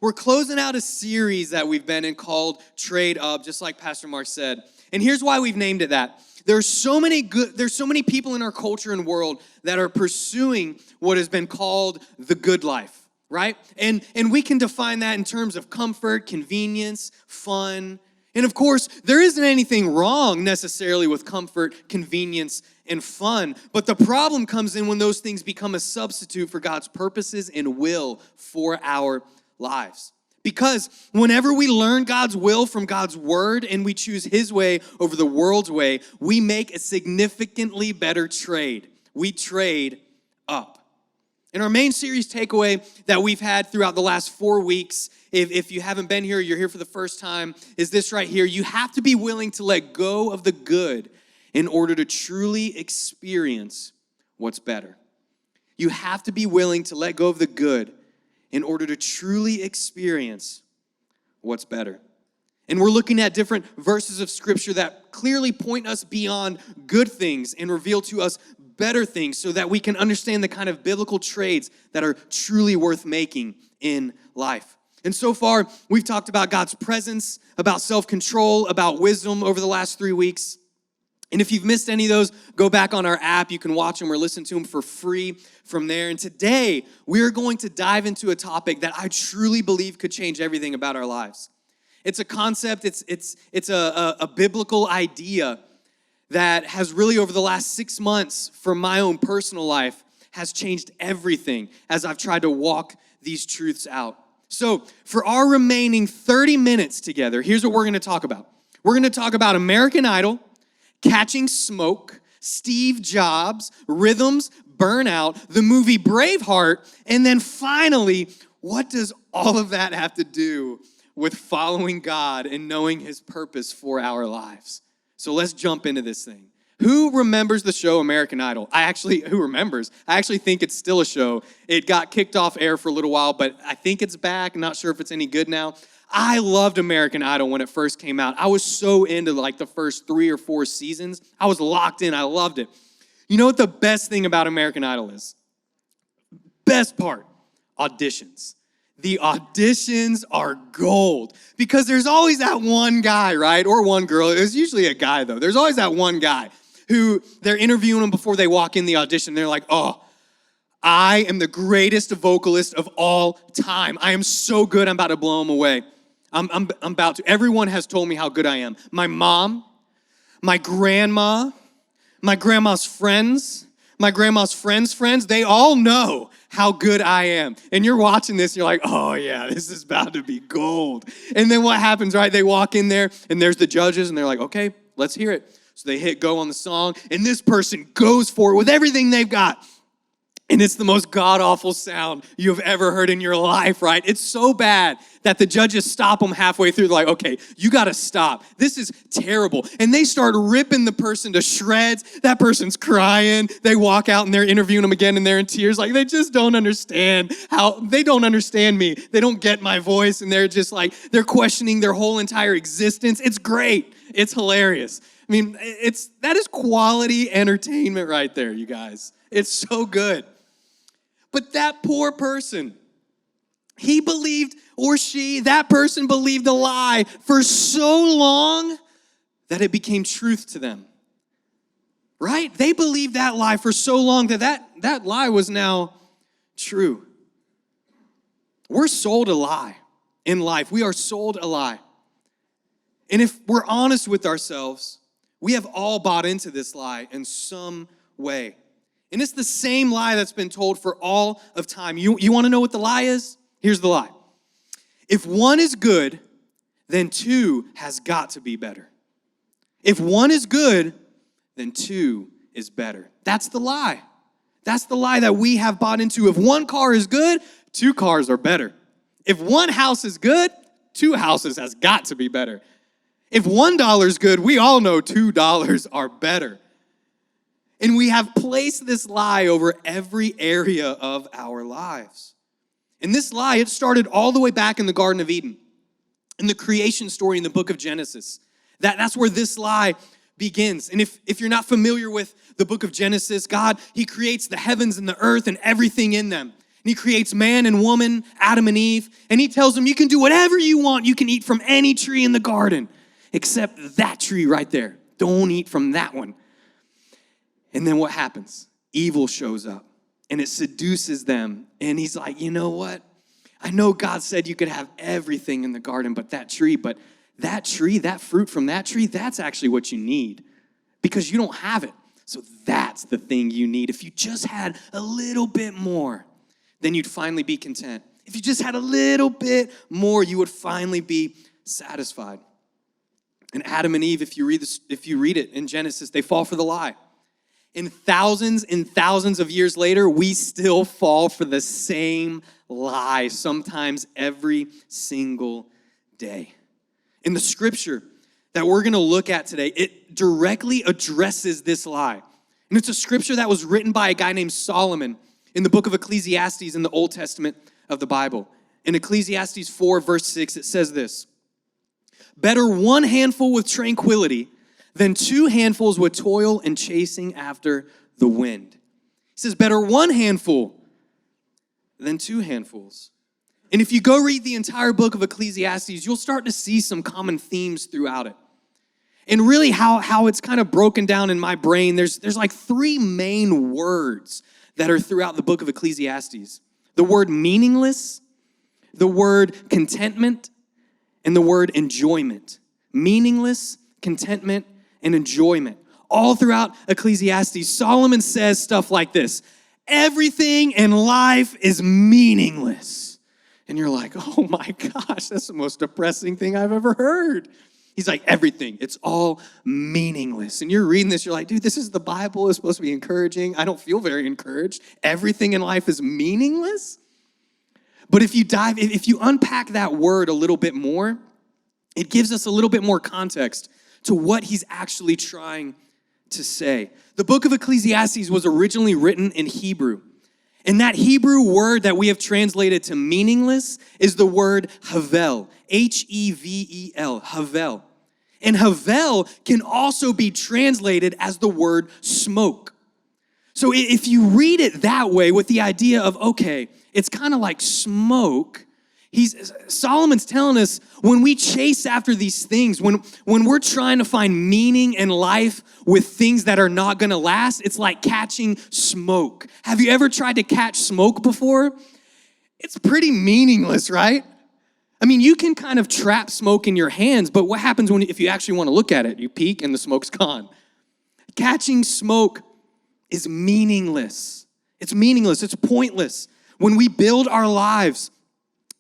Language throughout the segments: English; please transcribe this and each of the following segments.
we're closing out a series that we've been in called Trade Up, just like Pastor Mark said. And here's why we've named it that. There's so many people in our culture and world that are pursuing what has been called the good life, right? And we can define that in terms of comfort, convenience, fun. And of course, there isn't anything wrong necessarily with comfort, convenience, and fun. But the problem comes in when those things become a substitute for God's purposes and will for our lives. Because whenever we learn God's will from God's word and we choose his way over the world's way, we make a significantly better trade. We trade up. And our main series takeaway that we've had throughout the last 4 weeks, if you haven't been here, you're here for the first time, is this right here. You have to be willing to let go of the good in order to truly experience what's better. You have to be willing to let go of the good in order to truly experience what's better. And we're looking at different verses of scripture that clearly point us beyond good things and reveal to us better things so that we can understand the kind of biblical trades that are truly worth making in life. And so far, we've talked about God's presence, about self-control, about wisdom over the last 3 weeks. And if you've missed any of those, go back on our app. You can watch them or listen to them for free from there. And today, we're going to dive into a topic that I truly believe could change everything about our lives. It's a concept, it's a biblical idea that has really, over the last 6 months, for my own personal life, has changed everything as I've tried to walk these truths out. So for our remaining 30 minutes together, here's what we're going to talk about. We're going to talk about American Idol, Catching Smoke, Steve Jobs, rhythms, burnout, the movie Braveheart, and then finally, what does all of that have to do with following God and knowing his purpose for our lives? So let's jump into this thing. Who remembers the show American Idol? Who remembers? I actually think it's still a show. It got kicked off air for a little while, but I think it's back. I'm not sure if it's any good now. I loved American Idol when it first came out. I was so into like the first 3 or 4 seasons. I was locked in. I loved it. You know what the best thing about American Idol is? Best part, auditions. The auditions are gold because there's always that one guy, right? Or one girl. It was usually a guy, though. There's always that one guy who they're interviewing them before they walk in the audition. They're like, oh, I am the greatest vocalist of all time. I am so good, I'm about to blow them away. I'm about to. Everyone has told me how good I am. My mom, my grandma, my grandma's friends, my grandma's friends, they all know how good I am. And you're watching this, and you're like, oh yeah, this is about to be gold. And then what happens, right? They walk in there, and there's the judges, and they're like, okay, let's hear it. So they hit go on the song, and this person goes for it with everything they've got. And it's the most god-awful sound you've ever heard in your life, right? It's so bad that the judges stop them halfway through. They're like, okay, you got to stop. This is terrible. And they start ripping the person to shreds. That person's crying. They walk out and they're interviewing them again and they're in tears. Like, they just don't understand they don't understand me. They don't get my voice. And they're just like, they're questioning their whole entire existence. It's great. It's hilarious. I mean, that is quality entertainment right there, you guys. It's so good. But that poor person, that person believed a lie for so long that it became truth to them. Right? They believed that lie for so long that lie was now true. We're sold a lie in life. We are sold a lie. And if we're honest with ourselves, we have all bought into this lie in some way. And it's the same lie that's been told for all of time. You want to know what the lie is? Here's the lie. If one is good, then 2 has got to be better. If 1 is good, then 2 is better. That's the lie. That's the lie that we have bought into. If 1 car is good, 2 cars are better. If 1 house is good, 2 houses has got to be better. If $1 is good, we all know $2 are better. And we have placed this lie over every area of our lives. And this lie, it started all the way back in the Garden of Eden, in the creation story in the book of Genesis. That's where this lie begins. And if you're not familiar with the book of Genesis, God, he creates the heavens and the earth and everything in them. And he creates man and woman, Adam and Eve, and he tells them, you can do whatever you want. You can eat from any tree in the garden, except that tree right there. Don't eat from that one. And then what happens? Evil shows up, and it seduces them. And he's like, you know what? I know God said you could have everything in the garden, but that tree, that fruit from that tree, that's actually what you need because you don't have it. So that's the thing you need. If you just had a little bit more, then you'd finally be content. If you just had a little bit more, you would finally be satisfied. And Adam and Eve, if you read it in Genesis, they fall for the lie. And thousands of years later, we still fall for the same lie, sometimes every single day. In the scripture that we're going to look at today, it directly addresses this lie. And it's a scripture that was written by a guy named Solomon in the book of Ecclesiastes in the Old Testament of the Bible. In Ecclesiastes 4, verse 6, it says this: better one handful with tranquility than two handfuls with toil and chasing after the wind. He says, better one handful than two handfuls. And if you go read the entire book of Ecclesiastes, you'll start to see some common themes throughout it. And really how it's kind of broken down in my brain, there's like three main words that are throughout the book of Ecclesiastes. The word meaningless, the word contentment, and the word enjoyment. Meaningless, contentment, and enjoyment. All throughout Ecclesiastes, Solomon says stuff like this: everything in life is meaningless. And you're like, oh my gosh, that's the most depressing thing I've ever heard. He's like, everything, it's all meaningless. And you're reading this, you're like, dude, this is the Bible, it's supposed to be encouraging. I don't feel very encouraged. Everything in life is meaningless. But if you unpack that word a little bit more, it gives us a little bit more context to what he's actually trying to say. The book of Ecclesiastes was originally written in Hebrew. And that Hebrew word that we have translated to meaningless is the word havel, H-E-V-E-L, havel. And havel can also be translated as the word smoke. So if you read it that way with the idea of, okay, it's kind of like smoke, Solomon's telling us when we chase after these things, when we're trying to find meaning in life with things that are not going to last, it's like catching smoke. Have you ever tried to catch smoke before? It's pretty meaningless, right? I mean, you can kind of trap smoke in your hands, but what happens if you actually want to look at it? You peek and the smoke's gone. Catching smoke is meaningless. It's meaningless. It's pointless. When we build our lives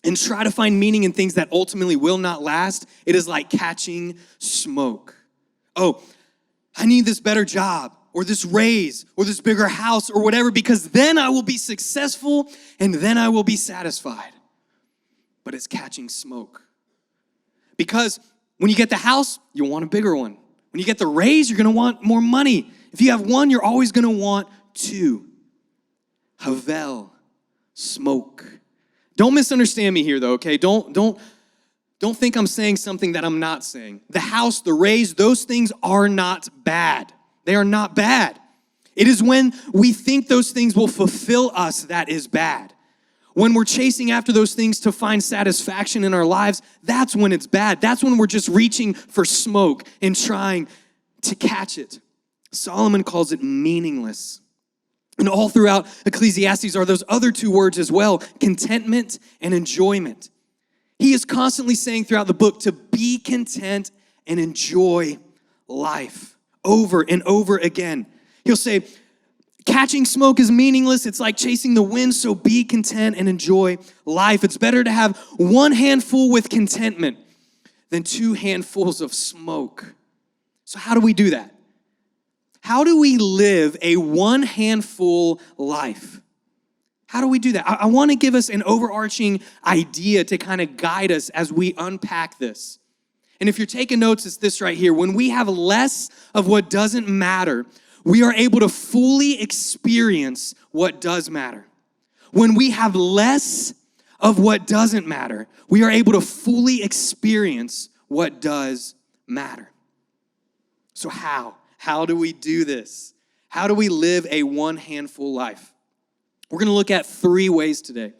and try to find meaning in things that ultimately will not last, it is like catching smoke. Oh, I need this better job or this raise or this bigger house or whatever, because then I will be successful and then I will be satisfied. But it's catching smoke. Because when you get the house, you want a bigger one. When you get the raise, you're going to want more money. If you have one, you're always going to want two. Havel, smoke. Don't misunderstand me here, though, okay? Don't think I'm saying something that I'm not saying. The house, the raise, those things are not bad. They are not bad. It is when we think those things will fulfill us that is bad. When we're chasing after those things to find satisfaction in our lives, that's when it's bad. That's when we're just reaching for smoke and trying to catch it. Solomon calls it meaningless. And all throughout Ecclesiastes are those other two words as well, contentment and enjoyment. He is constantly saying throughout the book to be content and enjoy life over and over again. He'll say, catching smoke is meaningless. It's like chasing the wind, so be content and enjoy life. It's better to have one handful with contentment than two handfuls of smoke. So how do we do that? How do we live a one handful life? How do we do that? I want to give us an overarching idea to kind of guide us as we unpack this. And if you're taking notes, it's this right here. When we have less of what doesn't matter, we are able to fully experience what does matter. When we have less of what doesn't matter, we are able to fully experience what does matter. So how? How do we do this? How do we live a one handful life? We're going to look at 3 ways today.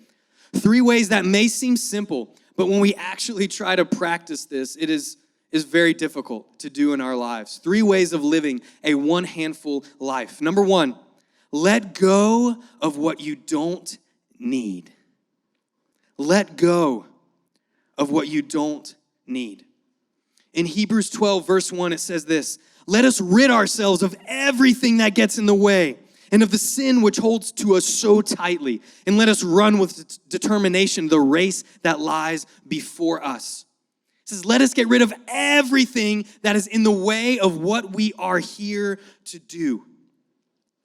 3 ways that may seem simple, but when we actually try to practice this, it is very difficult to do in our lives. 3 ways of living a one-handful life. Number 1, let go of what you don't need. Let go of what you don't need. In Hebrews 12, verse 1, it says this, let us rid ourselves of everything that gets in the way and of the sin which holds to us so tightly, and let us run with determination the race that lies before us. It says, let us get rid of everything that is in the way of what we are here to do.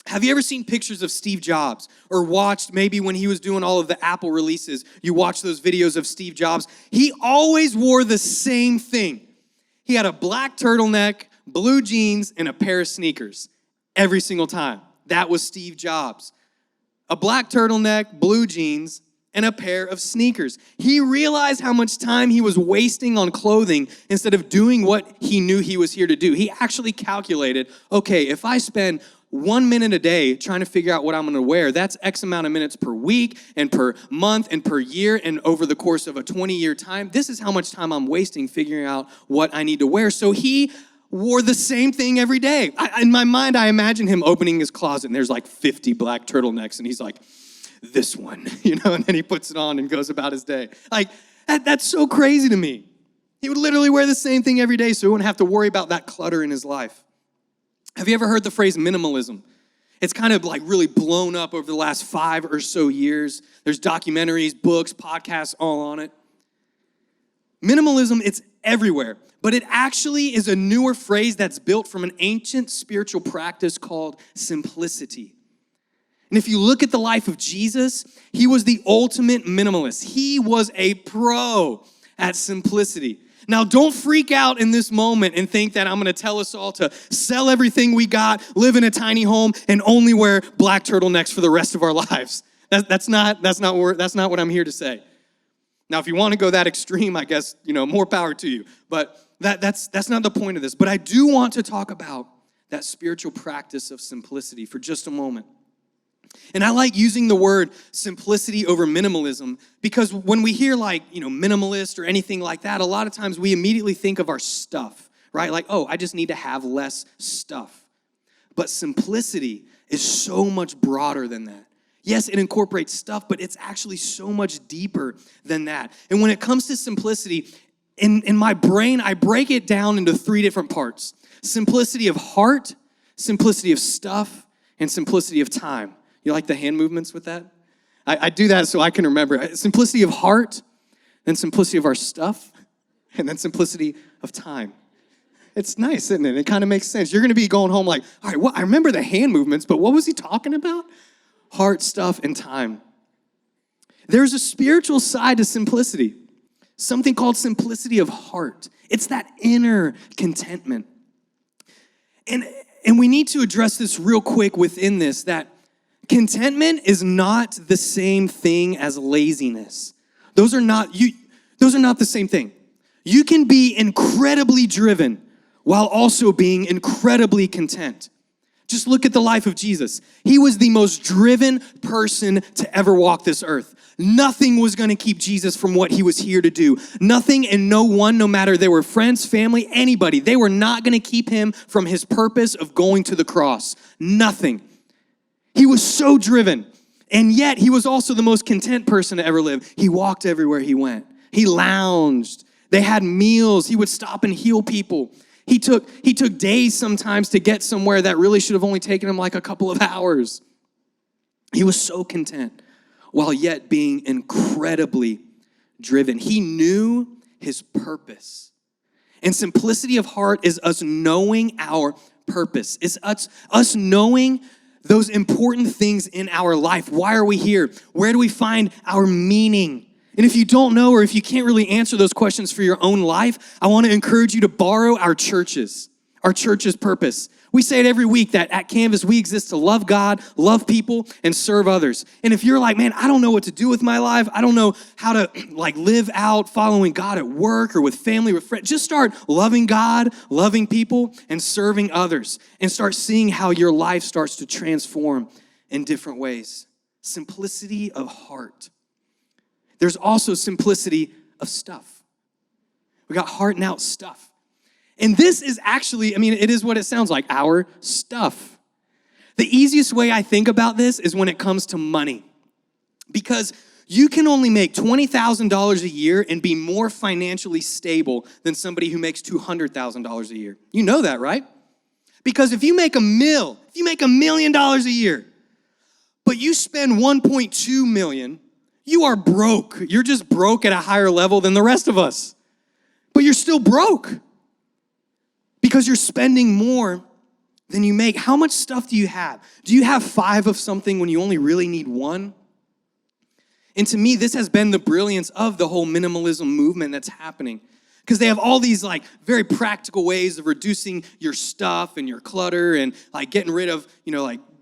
Have you ever seen pictures of Steve Jobs or watched maybe when he was doing all of the Apple releases, you watch those videos of Steve Jobs? He always wore the same thing. He had a black turtleneck, blue jeans, and a pair of sneakers every single time. That was Steve Jobs. A black turtleneck, blue jeans, and a pair of sneakers. He realized how much time he was wasting on clothing instead of doing what he knew he was here to do. He actually calculated, okay, if I spend 1 minute a day trying to figure out what I'm going to wear, that's X amount of minutes per week and per month and per year and over the course of a 20-year time. This is how much time I'm wasting figuring out what I need to wear. So he wore the same thing every day. In my mind, I imagine him opening his closet and there's like 50 black turtlenecks and he's like, this one, and then he puts it on and goes about his day. Like, that's so crazy to me. He would literally wear the same thing every day so he wouldn't have to worry about that clutter in his life. Have you ever heard the phrase minimalism? It's kind of like really blown up over the last 5 or so years. There's documentaries, books, podcasts all on it. Minimalism, it's everywhere, but it actually is a newer phrase that's built from an ancient spiritual practice called simplicity. And if you look at the life of Jesus, he was the ultimate minimalist. He was a pro at simplicity. Now, don't freak out in this moment and think that I'm going to tell us all to sell everything we got, live in a tiny home, and only wear black turtlenecks for the rest of our lives. That's not what I'm here to say. Now, if you want to go that extreme, I guess, more power to you. But that's not the point of this. But I do want to talk about that spiritual practice of simplicity for just a moment. And I like using the word simplicity over minimalism because when we hear minimalist or anything like that, a lot of times we immediately think of our stuff, right? Like, oh, I just need to have less stuff. But simplicity is so much broader than that. Yes, it incorporates stuff, but it's actually so much deeper than that. And when it comes to simplicity, in my brain, I break it down into 3 different parts. Simplicity of heart, simplicity of stuff, and simplicity of time. You like the hand movements with that? I do that so I can remember. Simplicity of heart, then simplicity of our stuff, and then simplicity of time. It's nice, isn't it? It kind of makes sense. You're going to be going home like, all right, I remember the hand movements, but what was he talking about? Heart, stuff, and time. There's a spiritual side to simplicity, something called simplicity of heart. It's that inner contentment. And we need to address this real quick within this, that contentment is not the same thing as laziness. Those are not the same thing. You can be incredibly driven while also being incredibly content. Just look at the life of Jesus. He was the most driven person to ever walk this earth. Nothing was going to keep Jesus from what he was here to do. Nothing and no one, no matter they were friends, family, anybody, they were not going to keep him from his purpose of going to the cross. Nothing. He was so driven, and yet he was also the most content person to ever live. He walked everywhere he went. He lounged. They had meals. He would stop and heal people. He took days sometimes to get somewhere that really should have only taken him like a couple of hours. He was so content while yet being incredibly driven. He knew his purpose. And simplicity of heart is us knowing our purpose. It's us knowing those important things in our life. Why are we here? Where do we find our meaning? And if you don't know, or if you can't really answer those questions for your own life, I want to encourage you to borrow our church's purpose. We say it every week that at Canvas, we exist to love God, love people, and serve others. And if you're like, man, I don't know what to do with my life. I don't know how to live out following God at work or with family, with friends. Just start loving God, loving people, and serving others. And start seeing how your life starts to transform in different ways. simplicity of heart. There's also simplicity of stuff. We got heart and out stuff. And this is actually, it is what it sounds like, our stuff. The easiest way I think about this is when it comes to money. Because you can only make $20,000 a year and be more financially stable than somebody who makes $200,000 a year. You know that, right? Because if you make $1 million a year, but you spend 1.2 million, you are broke. You're just broke at a higher level than the rest of us. But you're still broke because you're spending more than you make. How much stuff do you have? Do you have 5 of something when you only really need 1? And to me, this has been the brilliance of the whole minimalism movement that's happening. Because they have all these very practical ways of reducing your stuff and your clutter and getting rid of,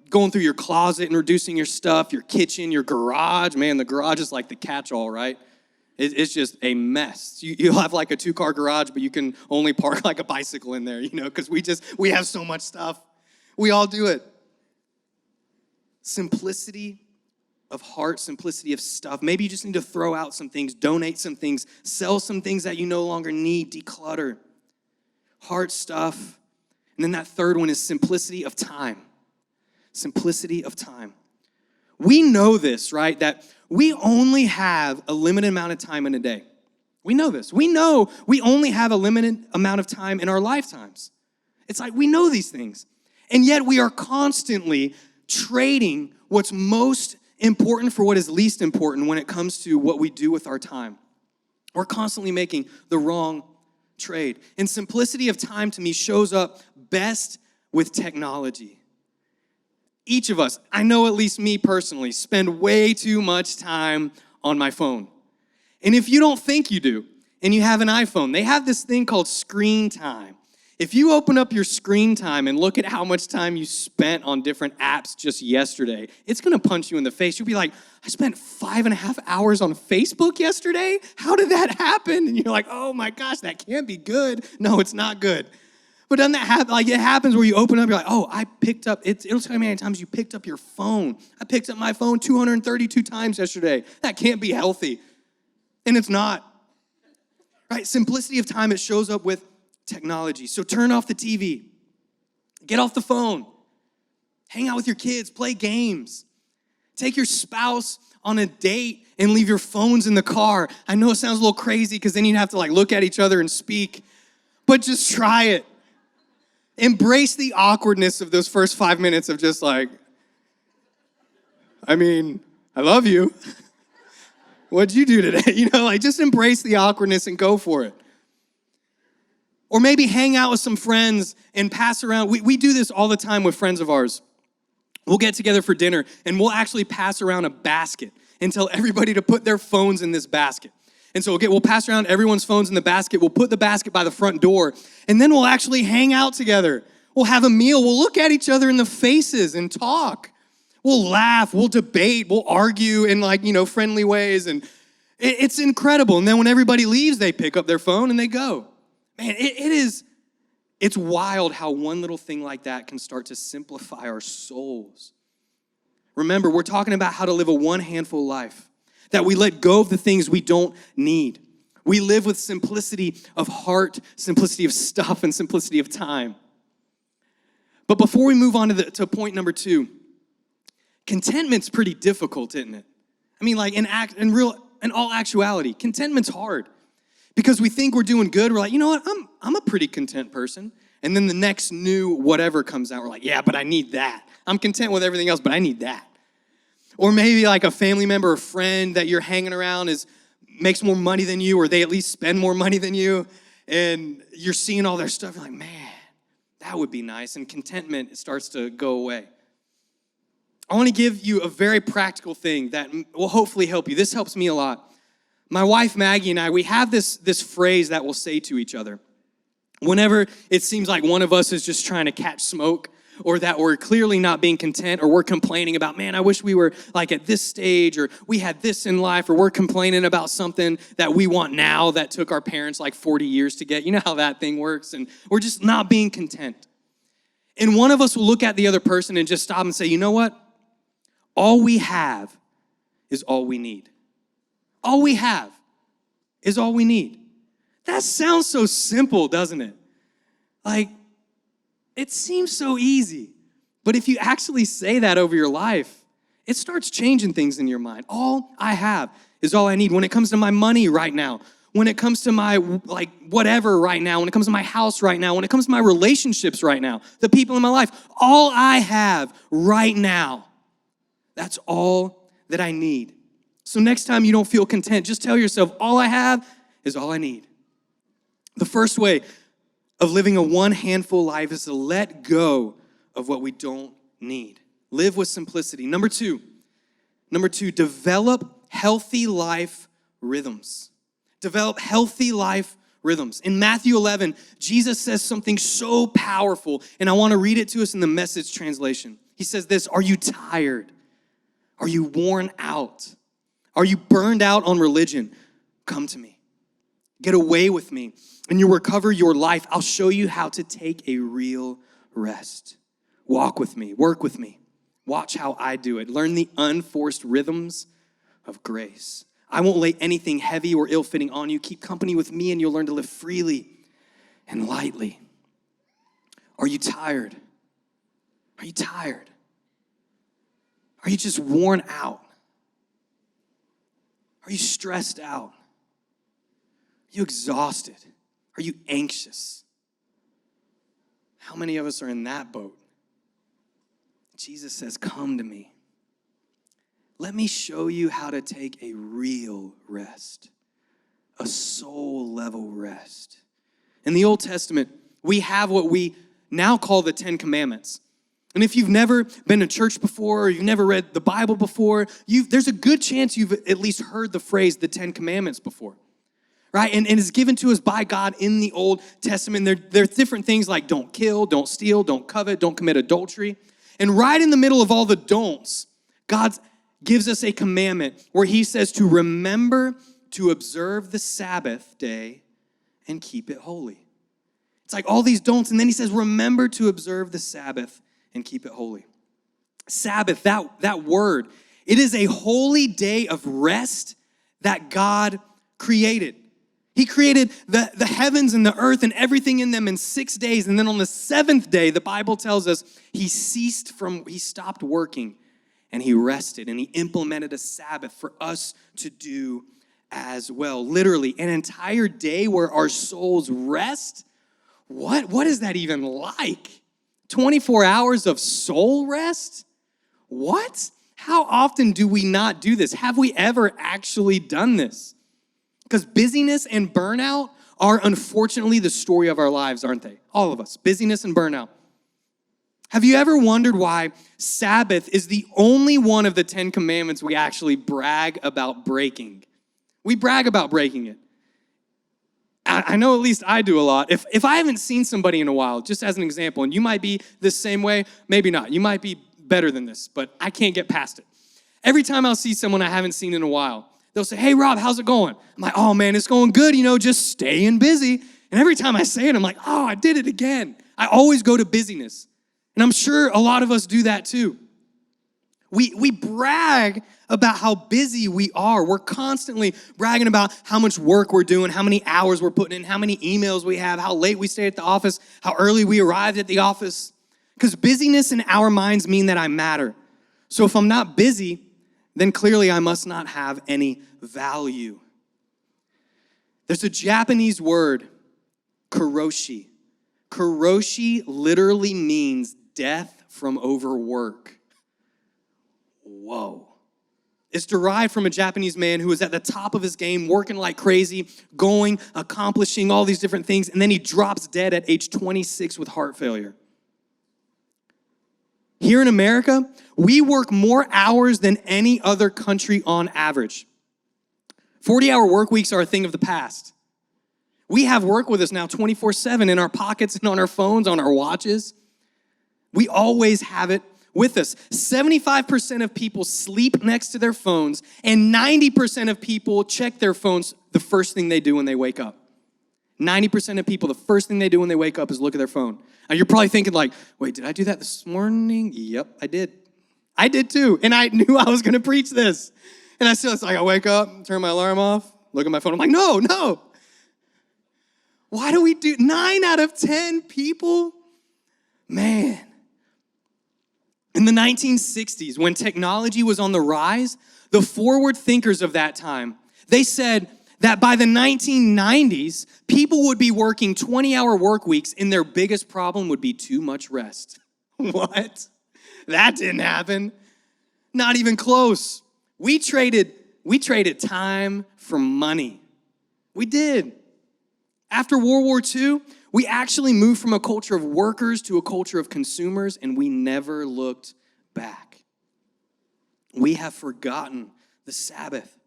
going through your closet and reducing your stuff, your kitchen, your garage. Man, the garage is like the catch-all, right? It's just a mess. You'll have a 2-car garage, but you can only park a bicycle in there, because we have so much stuff. We all do it. Simplicity of heart, simplicity of stuff. Maybe you just need to throw out some things, donate some things, sell some things that you no longer need, declutter. Heart stuff. And then that third one is simplicity of time. Simplicity of time. We know this, right? That we only have a limited amount of time in a day. We know this. We know we only have a limited amount of time in our lifetimes. It's we know these things. And yet we are constantly trading what's most important for what is least important when it comes to what we do with our time. We're constantly making the wrong trade. And simplicity of time to me shows up best with technology. Each of us, I know at least me personally, spend way too much time on my phone. And if you don't think you do, and you have an iPhone, they have this thing called screen time. If you open up your screen time and look at how much time you spent on different apps just yesterday, it's going to punch you in the face. You'll be like, I spent 5.5 hours on Facebook yesterday? How did that happen? And you're like, oh my gosh, that can't be good. No, it's not good. But doesn't that happen? It happens where you open up, you're like, oh, I picked up, it'll tell you how many times you picked up your phone. I picked up my phone 232 times yesterday. That can't be healthy. And it's not. Right? Simplicity of time, it shows up with technology. So turn off the TV. Get off the phone. Hang out with your kids. Play games. Take your spouse on a date and leave your phones in the car. I know it sounds a little crazy because then you'd have to look at each other and speak. But just try it. Embrace the awkwardness of those first 5 minutes of just I love you. What'd you do today? Just embrace the awkwardness and go for it. Or maybe hang out with some friends and pass around. We do this all the time with friends of ours. We'll get together for dinner and we'll actually pass around a basket and tell everybody to put their phones in this basket. And so we'll pass around everyone's phones in the basket. We'll put the basket by the front door. And then we'll actually hang out together. We'll have a meal. We'll look at each other in the faces and talk. We'll laugh. We'll debate. We'll argue in friendly ways. And it's incredible. And then when everybody leaves, they pick up their phone and they go. Man, it's wild how one little thing like that can start to simplify our souls. Remember, we're talking about how to live a one-handful life. That we let go of the things we don't need. We live with simplicity of heart, simplicity of stuff, and simplicity of time. But before we move on to point number 2, contentment's pretty difficult, isn't it? In all actuality, contentment's hard. Because we think we're doing good. We're like, you know what? I'm a pretty content person. And then the next new whatever comes out. We're like, yeah, but I need that. I'm content with everything else, but I need that. Or maybe a family member or friend that you're hanging around makes more money than you, or they at least spend more money than you, and you're seeing all their stuff. You're like, man, that would be nice. And contentment starts to go away. I want to give you a very practical thing that will hopefully help you. This helps me a lot. My wife, Maggie, and I, we have this phrase that we'll say to each other. Whenever it seems like one of us is just trying to catch smoke, or that we're clearly not being content, or we're complaining about, man, I wish we were at this stage, or we had this in life, or we're complaining about something that we want now that took our parents 40 years to get. You know how that thing works, and we're just not being content. And one of us will look at the other person and just stop and say, you know what? All we have is all we need. All we have is all we need. That sounds so simple, doesn't it? Like, it seems so easy. But if you actually say that over your life, it starts changing things in your mind. All I have is all I need. When it comes to my money right now, when it comes to my, whatever right now, when it comes to my house right now, when it comes to my relationships right now, the people in my life, all I have right now, that's all that I need. So next time you don't feel content, just tell yourself, all I have is all I need. The first way of living a one-handful life is to let go of what we don't need. Live with simplicity. Number two, develop healthy life rhythms. Develop healthy life rhythms. In Matthew 11, Jesus says something so powerful, and I want to read it to us in the Message translation. He says this, are you tired? Are you worn out? Are you burned out on religion? Come to me. Get away with me, and you'll recover your life. I'll show you how to take a real rest. Walk with me. Work with me. Watch how I do it. Learn the unforced rhythms of grace. I won't lay anything heavy or ill-fitting on you. Keep company with me, and you'll learn to live freely and lightly. Are you tired? Are you tired? Are you just worn out? Are you stressed out? Are you exhausted? Are you anxious? How many of us are in that boat? Jesus says, come to me. Let me show you how to take a real rest, a soul-level rest. In the Old Testament, we have what we now call the 10 Commandments. And if you've never been to church before, or you've never read the Bible before, there's a good chance you've at least heard the phrase, the 10 Commandments before, right? And it's given to us by God in the Old Testament. There are different things like don't kill, don't steal, don't covet, don't commit adultery. And right in the middle of all the don'ts, God gives us a commandment where he says to remember to observe the Sabbath day and keep it holy. It's like all these don'ts, and then he says remember to observe the Sabbath and keep it holy. Sabbath, that word, it is a holy day of rest that God created. He created the heavens and the earth and everything in them in 6 days. And then on the seventh day, the Bible tells us he stopped working and he rested, and he implemented a Sabbath for us to do as well. Literally, an entire day where our souls rest. What is that even like? 24 hours of soul rest? What? How often do we not do this? Have we ever actually done this? Because busyness and burnout are unfortunately the story of our lives, aren't they? All of us, busyness and burnout. Have you ever wondered why Sabbath is the only one of the 10 Commandments we actually brag about breaking? We brag about breaking it. I know at least I do a lot. If I haven't seen somebody in a while, just as an example, and you might be the same way, maybe not. You might be better than this, but I can't get past it. Every time I'll see someone I haven't seen in a while, they'll say, hey, Rob, how's it going? I'm like, oh, man, it's going good, just staying busy. And every time I say it, I'm like, oh, I did it again. I always go to busyness. And I'm sure a lot of us do that too. We brag about how busy we are. We're constantly bragging about how much work we're doing, how many hours we're putting in, how many emails we have, how late we stay at the office, how early we arrived at the office. Because busyness in our minds mean that I matter. So if I'm not busy, then clearly I must not have any value. There's a Japanese word, Kiroshi. Kiroshi literally means death from overwork. Whoa. It's derived from a Japanese man who was at the top of his game, working like crazy, accomplishing all these different things, and then he drops dead at age 26 with heart failure. Here in America, we work more hours than any other country on average. 40-hour work weeks are a thing of the past. We have work with us now 24/7 in our pockets and on our phones, on our watches. We always have it with us. 75% of people sleep next to their phones, and 90% of people check their phones the first thing they do when they wake up. 90% of people, the first thing they do when they wake up is look at their phone. Now you're probably thinking like, wait, did I do that this morning? Yep, I did. I did too, and I knew I was going to preach this. And it's like I wake up, turn my alarm off, look at my phone. I'm like, no. Why do we do 9 out of 10 people? Man. In the 1960s, when technology was on the rise, the forward thinkers of that time, they said that by the 1990s, people would be working 20-hour work weeks and their biggest problem would be too much rest. What? That didn't happen. Not even close. We traded time for money. We did. After World War II, we actually moved from a culture of workers to a culture of consumers, and we never looked back. We have forgotten the Sabbath.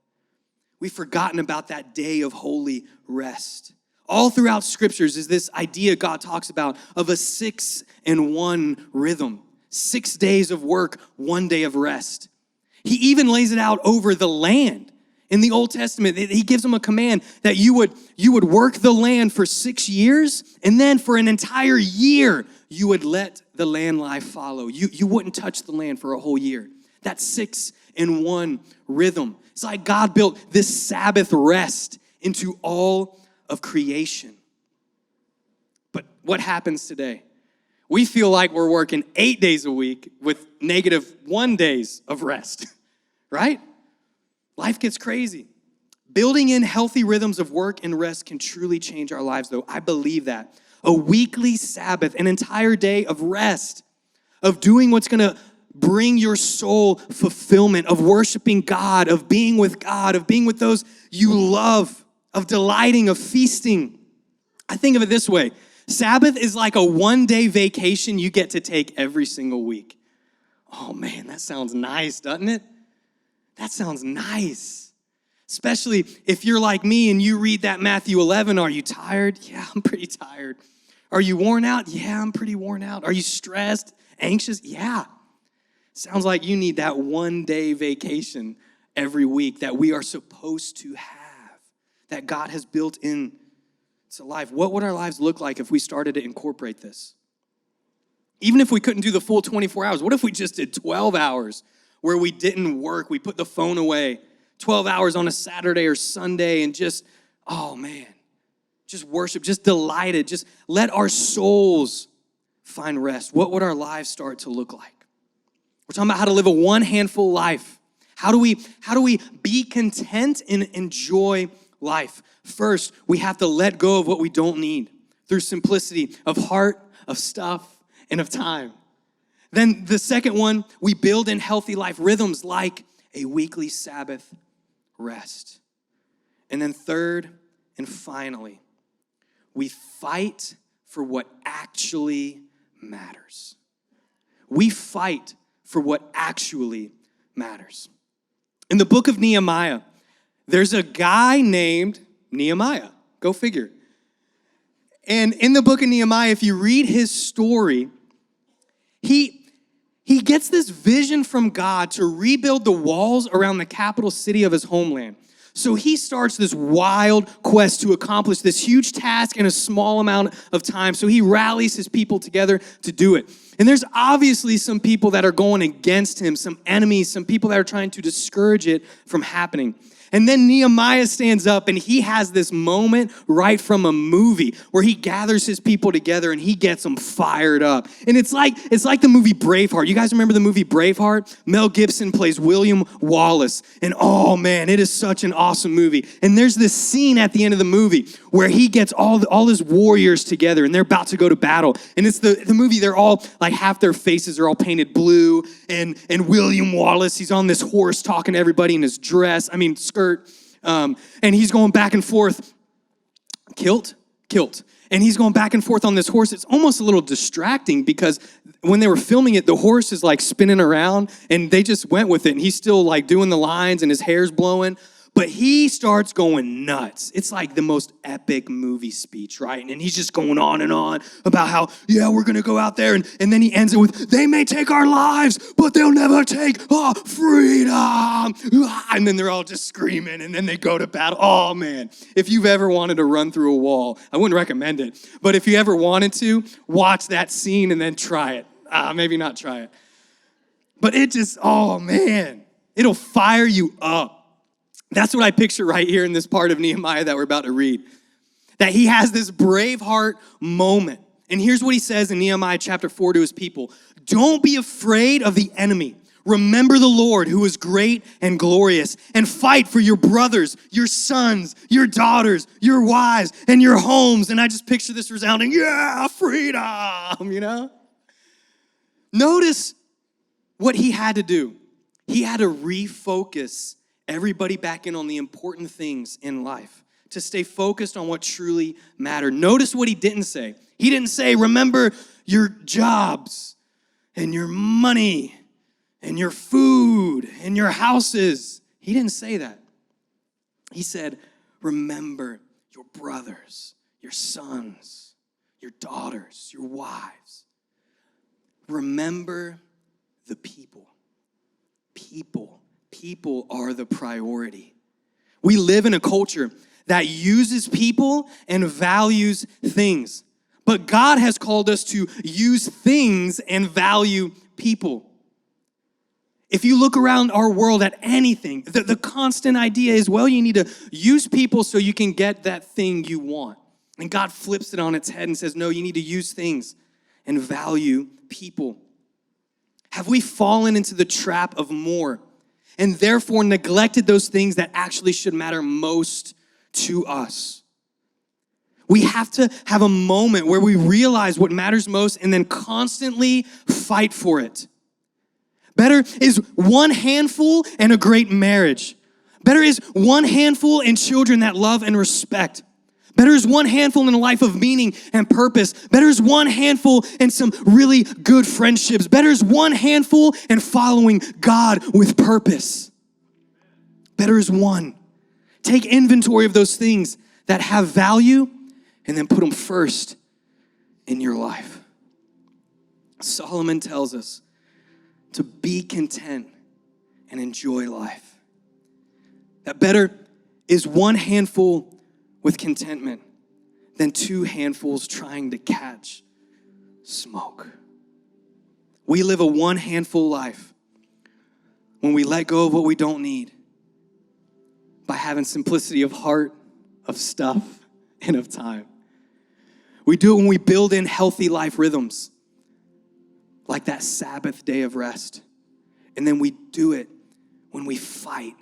We've forgotten about that day of holy rest. All throughout scriptures is this idea God talks about of a 6-in-1 rhythm. 6 days of work, 1 day of rest. He even lays it out over the land. In the Old Testament, he gives them a command that you would work the land for 6 years, and then for an entire year, you would let the land lie fallow. You wouldn't touch the land for a whole year. That 6-in-1 rhythm. It's like God built this Sabbath rest into all of creation. But what happens today? We feel like we're working 8 days a week with -1 days of rest, right? Life gets crazy. Building in healthy rhythms of work and rest can truly change our lives, though. I believe that. A weekly Sabbath, an entire day of rest, of doing what's going to bring your soul fulfillment, of worshiping God, of being with God, of being with those you love, of delighting, of feasting. I think of it this way. Sabbath is like a 1-day vacation you get to take every single week. Oh man, that sounds nice, doesn't it? That sounds nice. Especially if you're like me and you read that Matthew 11. Are you tired? Yeah, I'm pretty tired. Are you worn out? Yeah, I'm pretty worn out. Are you stressed, anxious? Yeah. Sounds like you need that 1-day vacation every week that we are supposed to have, that God has built into life. What would our lives look like if we started to incorporate this? Even if we couldn't do the full 24 hours, what if we just did 12 hours where we didn't work? We put the phone away, 12 hours on a Saturday or Sunday, and just worship, just delighted, just let our souls find rest. What would our lives start to look like? We're talking about how to live a one-handful life. How do we be content and enjoy life? First, we have to let go of what we don't need through simplicity of heart, of stuff, and of time. Then the second one, we build in healthy life rhythms like a weekly Sabbath rest. And then third and finally, we fight for what actually matters. We fight for what actually matters. In the book of Nehemiah, there's a guy named Nehemiah. Go figure. And in the book of Nehemiah, if you read his story, he gets this vision from God to rebuild the walls around the capital city of his homeland. So he starts this wild quest to accomplish this huge task in a small amount of time. So he rallies his people together to do it. And there's obviously some people that are going against him, some enemies, some people that are trying to discourage it from happening. And then Nehemiah stands up and he has this moment right from a movie where he gathers his people together and he gets them fired up. And it's like the movie Braveheart. You guys remember the movie Braveheart? Mel Gibson plays William Wallace. And oh man, it is such an awesome movie. And there's this scene at the end of the movie where he gets all his warriors together and they're about to go to battle. And it's the movie, they're all like half their faces are all painted blue. And William Wallace, he's on this horse talking to everybody in his dress. Skirt. And he's going back and forth. Kilt. And he's going back and forth on this horse. It's almost a little distracting because when they were filming it, the horse is like spinning around and they just went with it. And he's still like doing the lines and his hair's blowing. But he starts going nuts. It's like the most epic movie speech, right? And he's just going on and on about how, yeah, we're going to go out there. And then he ends it with, they may take our lives, but they'll never take our freedom. And then they're all just screaming. And then they go to battle. Oh, man. If you've ever wanted to run through a wall, I wouldn't recommend it. But if you ever wanted to, watch that scene and then try it. Maybe not try it. But it just, oh, man. It'll fire you up. That's what I picture right here in this part of Nehemiah that we're about to read. That he has this brave heart moment. And here's what he says in Nehemiah chapter 4 to his people. Don't be afraid of the enemy. Remember the Lord who is great and glorious, and fight for your brothers, your sons, your daughters, your wives, and your homes. And I just picture this resounding, yeah, freedom, you know? Notice what he had to do. He had to refocus everybody back in on the important things in life, to stay focused on what truly mattered. Notice what he didn't say. He didn't say, remember your jobs and your money and your food and your houses. He didn't say that. He said, remember your brothers, your sons, your daughters, your wives. Remember the people. People are the priority. We live in a culture that uses people and values things. But God has called us to use things and value people. If you look around our world at anything, the constant idea is, well, you need to use people so you can get that thing you want. And God flips it on its head and says, no, you need to use things and value people. Have we fallen into the trap of more and therefore neglected those things that actually should matter most to us? We have to have a moment where we realize what matters most and then constantly fight for it. Better is one handful and a great marriage. Better is one handful and children that love and respect. Better is one handful in a life of meaning and purpose. Better is one handful and some really good friendships. Better is one handful and following God with purpose. Better is one. Take inventory of those things that have value and then put them first in your life. Solomon tells us to be content and enjoy life. That better is one handful with contentment than two handfuls trying to catch smoke. We live a one handful life when we let go of what we don't need by having simplicity of heart, of stuff, and of time. We do it when we build in healthy life rhythms, like that Sabbath day of rest. And then we do it when we fight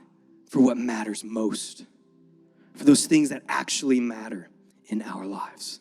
for what matters most, for those things that actually matter in our lives.